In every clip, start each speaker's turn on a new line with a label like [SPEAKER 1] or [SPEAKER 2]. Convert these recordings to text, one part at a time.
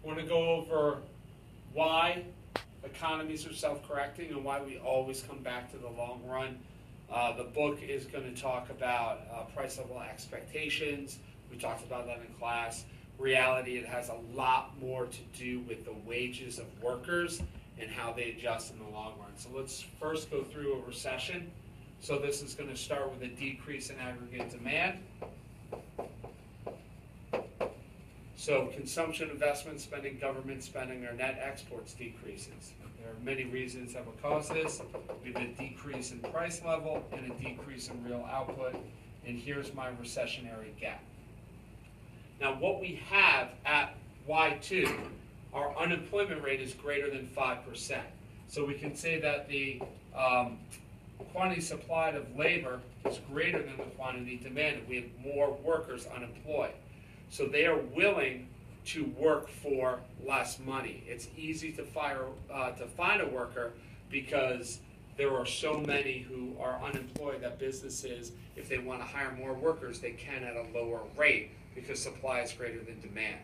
[SPEAKER 1] We're going to go over why economies are self-correcting and why we always come back to the long run. The book is going to talk about price level expectations. We talked about that in class. Reality, it has a lot more to do with the wages of workers and how they adjust in the long run. So let's first go through a recession. So this is going to start with a decrease in aggregate demand. So consumption, investment spending, government spending, or net exports decreases. There are many reasons that would cause this. We have a decrease in price level and a decrease in real output. And here's my recessionary gap. Now what we have at Y2, our unemployment rate is greater than 5%. So we can say that the quantity supplied of labor is greater than the quantity demanded. We have more workers unemployed. So they are willing to work for less money. It's easy to find a worker because there are so many who are unemployed that businesses, if they want to hire more workers, they can at a lower rate because supply is greater than demand.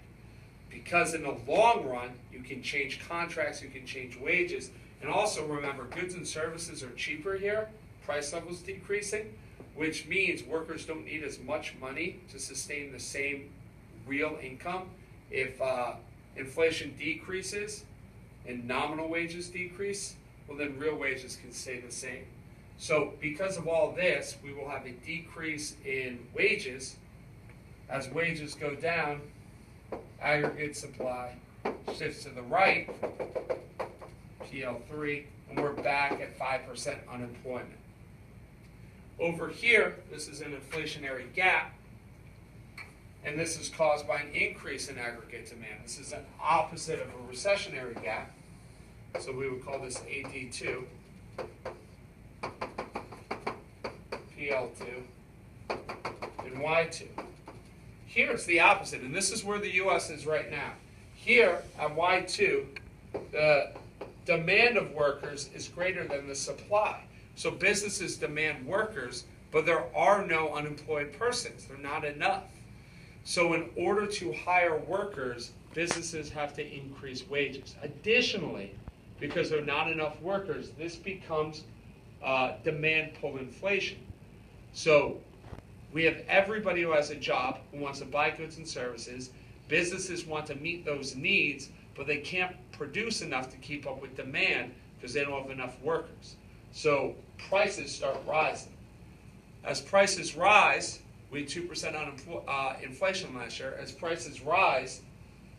[SPEAKER 1] Because in the long run, you can change contracts, you can change wages, and also remember, goods and services are cheaper here, price levels decreasing, which means workers don't need as much money to sustain the same real income. If inflation decreases and nominal wages decrease, well then real wages can stay the same. So because of all this, we will have a decrease in wages. As wages go down, aggregate supply shifts to the right, PL3, and we're back at 5% unemployment. Over here, this is an inflationary gap, and this is caused by an increase in aggregate demand. This is an opposite of a recessionary gap, so we would call this AD2, PL2, and Y2. Here it's the opposite, and this is where the U.S. is right now. Here at Y2, the demand of workers is greater than the supply. So businesses demand workers, but there are no unemployed persons. They're not enough. So in order to hire workers, businesses have to increase wages. Additionally, because there are not enough workers, this becomes demand pull inflation. So we have everybody who has a job who wants to buy goods and services. Businesses want to meet those needs, but they can't produce enough to keep up with demand because they don't have enough workers. So prices start rising. As prices rise, we had 2% inflation last year. As prices rise,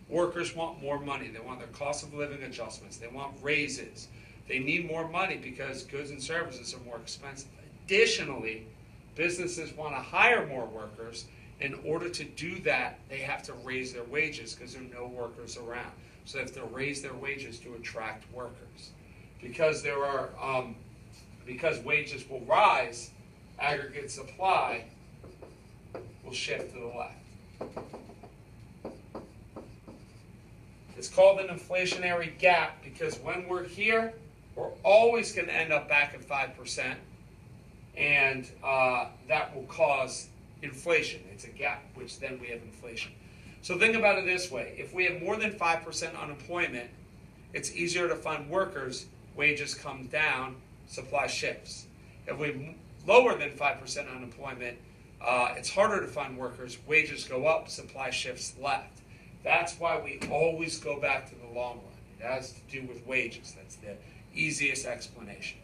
[SPEAKER 1] workers want more money. They want their cost of living adjustments. They want raises. They need more money because goods and services are more expensive. Additionally, businesses want to hire more workers. In order to do that, they have to raise their wages because there are no workers around. So they have to raise their wages to attract workers. Because wages will rise, aggregate supply will shift to the left. It's called an inflationary gap because when we're here, we're always going to end up back at 5%, and that will cause inflation. It's a gap, which then we have inflation. So think about it this way. If we have more than 5% unemployment, it's easier to find workers, wages come down, supply shifts. If we have lower than 5% unemployment, it's harder to find workers, wages go up, supply shifts left. That's why we always go back to the long run. It has to do with wages. That's the easiest explanation.